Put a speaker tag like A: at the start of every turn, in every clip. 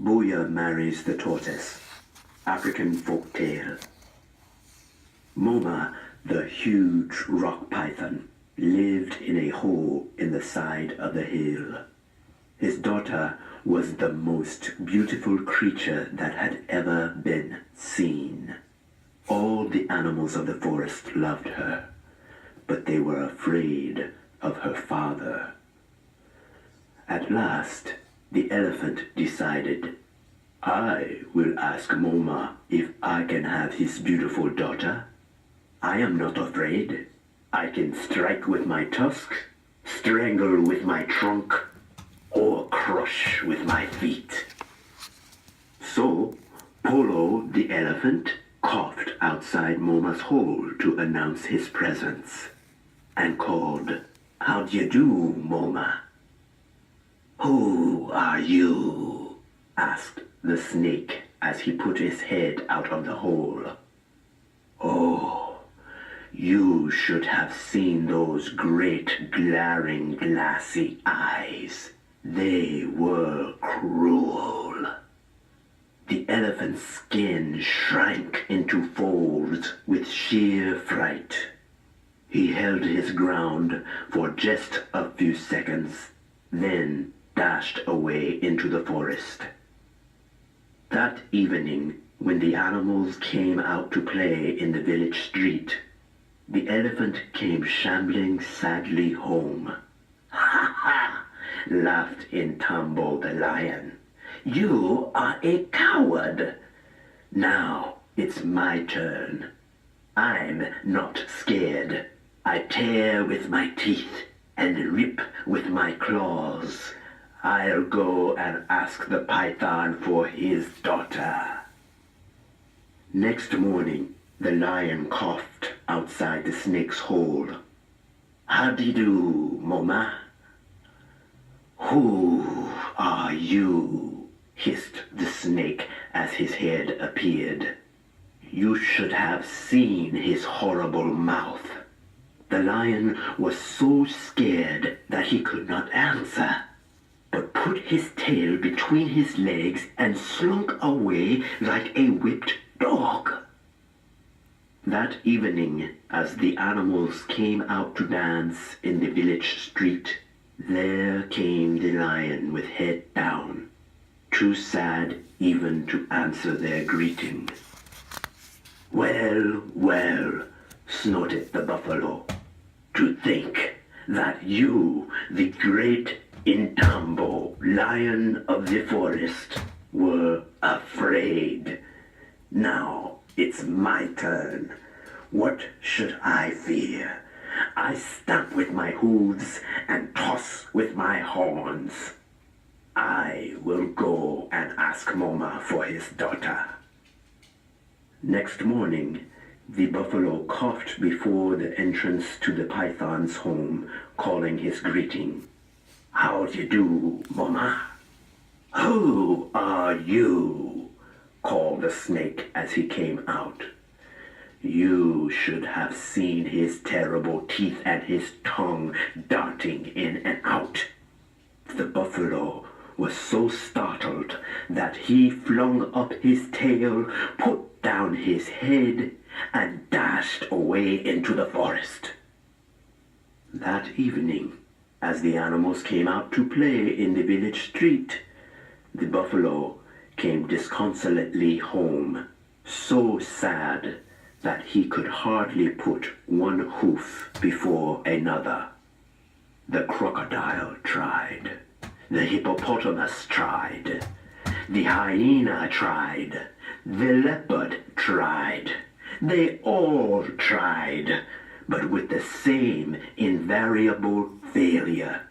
A: Buya marries the tortoise. African folk tale. Moma, the huge rock python, lived in a hole in the side of the hill. His daughter was the most beautiful creature that had ever been seen. All the animals of the forest loved her, but they were afraid of her father. At last, the elephant decided, I will ask Moma if I can have his beautiful daughter. I am not afraid. I can strike with my tusks, strangle with my trunk, or crush with my feet. So, Polo the elephant coughed outside Moma's hole to announce his presence, and called, How d'ye do, Moma? Who are you? Asked the snake as he put his head out of the hole. Oh, you should have seen those great glaring glassy eyes. They were cruel. The elephant's skin shrank into folds with sheer fright. He held his ground for just a few seconds, then dashed away into the forest. That evening, when the animals came out to play in the village street, the elephant came shambling sadly home. Ha ha! Laughed Intambo the lion. You are a coward. Now it's my turn. I'm not scared. I tear with my teeth and rip with my claws. I'll go and ask the python for his daughter. Next morning, the lion coughed outside the snake's hole. How-de-do, Moma? Who are you? Hissed the snake as his head appeared. You should have seen his horrible mouth. The lion was so scared that he could not answer, but put his tail between his legs and slunk away like a whipped dog. That evening, as the animals came out to dance in the village street, there came the lion with head down, too sad even to answer their greeting. Well, well, snorted the buffalo, to think that you, the great Intambo, lion of the forest, were afraid. Now it's my turn. What should I fear? I stamp with my hooves and toss with my horns. I will go and ask Moma for his daughter. Next morning, the buffalo coughed before the entrance to the python's home, calling his greeting. How d'ye do, Moma? Who are you? Called the snake as he came out. You should have seen his terrible teeth and his tongue darting in and out. The buffalo was so startled that he flung up his tail, put down his head, and dashed away into the forest. That evening, as the animals came out to play in the village street, the buffalo came disconsolately home, so sad that he could hardly put one hoof before another. The crocodile tried. The hippopotamus tried. The hyena tried. The leopard tried. They all tried, but with the same invariable failure,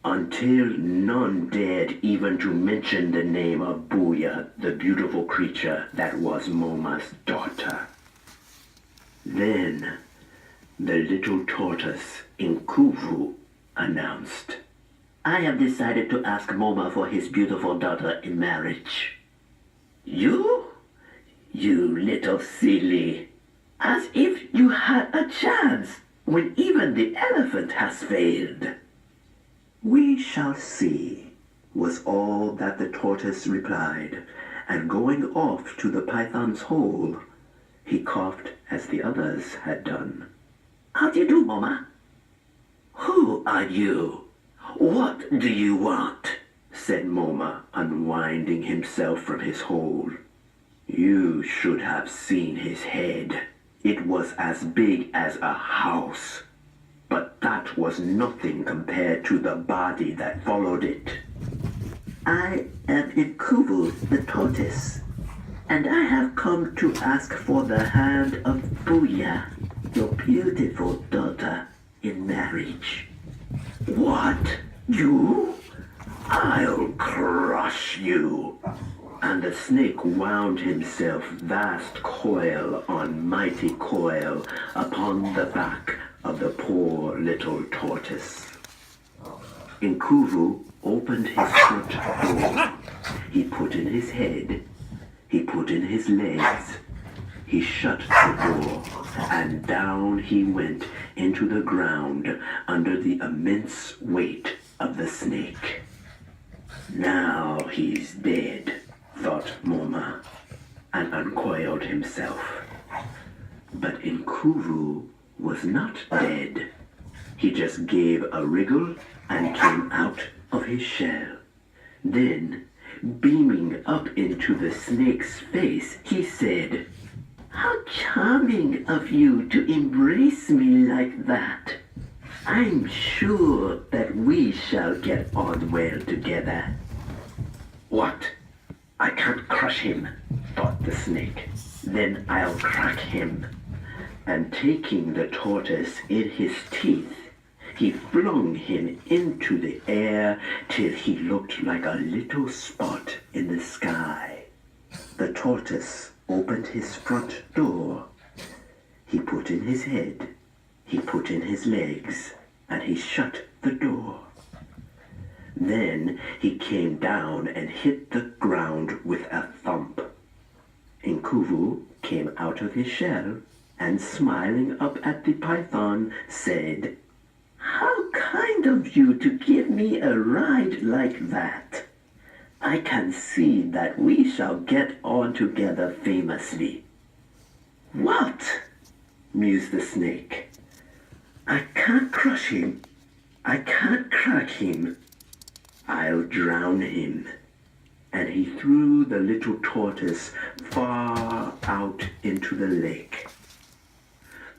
A: until none dared even to mention the name of Buya, the beautiful creature that was Moma's daughter. Then the little tortoise in Kuvu announced, I have decided to ask Moma for his beautiful daughter in marriage. You? You little silly. As if you had a chance when even the elephant has failed. We shall see. was all that the tortoise replied, and going off to the python's hole, he coughed as the others had done. "How do you do, Mama?" "Who are you? What do you want?" said Moma, unwinding himself from his hole. "You should have seen his head. It was as big as a house. But that was nothing compared to the body that followed it." "I am Inkuvu, the tortoise, and I have come to ask for the hand of Buya, your beautiful daughter, in marriage." "What? You? I'll crush you." And the snake wound himself vast coil on mighty coil upon the back of the poor little tortoise. Inkuvu opened his front door. He put in his head. He put in his legs. He shut the door, and down he went into the ground under the immense weight of the snake. "Now he's dead," thought Moma, and uncoiled himself. But Inkuvu was not dead. He just gave a wriggle and came out of his shell. Then, beaming up into the snake's face, he said, "How charming of you to embrace me like that. I'm sure that we shall get on well together." "What? I can't crush him," thought the snake. "Then I'll crack him." And taking the tortoise in his teeth, he flung him into the air till he looked like a little spot in the sky. The tortoise opened his front door. He put in his head, he put in his legs, and he shut the door. Then he came down and hit the ground with a thump. Inkuvu came out of his shell and, smiling up at the python, said, "How kind of you to give me a ride like that. I can see that we shall get on together famously." "What?" mused the snake. "I can't crush him. I can't crack him. I'll drown him." And he threw the little tortoise far out into the lake.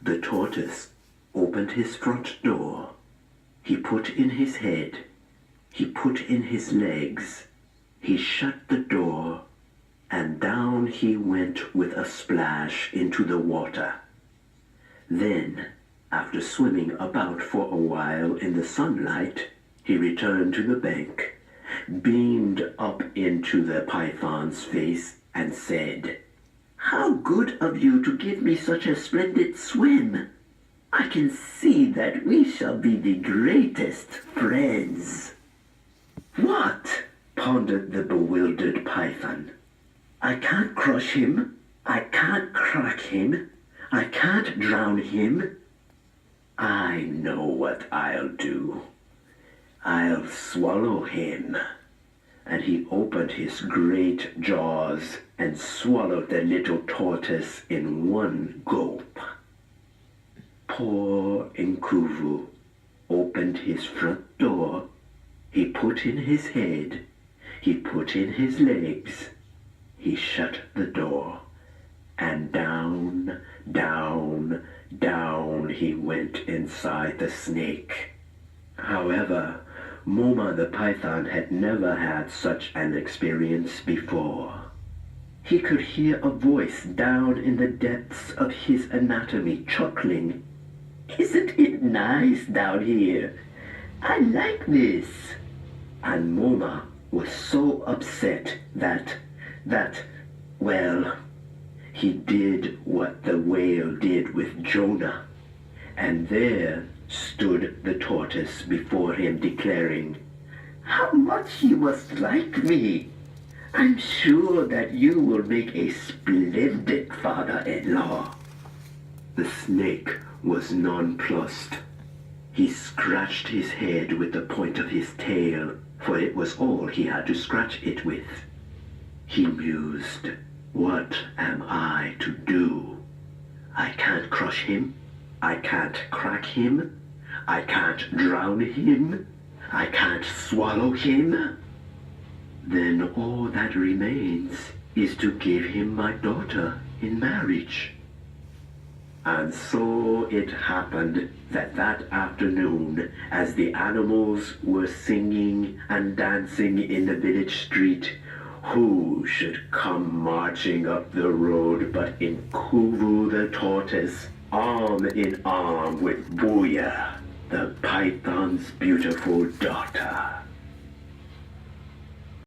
A: The tortoise opened his front door. He put in his head. He put in his legs. He shut the door, and down he went with a splash into the water. Then, after swimming about for a while in the sunlight, he returned to the bank, beamed up into the python's face, and said, "How good of you to give me such a splendid swim. I can see that we shall be the greatest friends." "What?" pondered the bewildered python. "I can't crush him. I can't crack him. I can't drown him. I know what I'll do. I'll swallow him." And he opened his great jaws and swallowed the little tortoise in one gulp. Poor Inkuvu opened his front door. He put in his head. He put in his legs. He shut the door. And down, down, down he went inside the snake. However, Moma the python had never had such an experience before. He could hear a voice down in the depths of his anatomy chuckling, "Isn't it nice down here? I like this." And Moma was so upset that, well, he did what the whale did with Jonah. And there stood the tortoise before him, declaring, "How much you must like me! I'm sure that you will make a splendid father-in-law." The snake was nonplussed. He scratched his head with the point of his tail for it was all he had to scratch it with. He mused, "What am I to do? I can't crush him. I can't crack him. I can't drown him. I can't swallow him. Then all that remains is to give him my daughter in marriage." And so it happened that afternoon, as the animals were singing and dancing in the village street, who should come marching up the road but Inkuvu the tortoise, arm in arm with Buya, the python's beautiful daughter.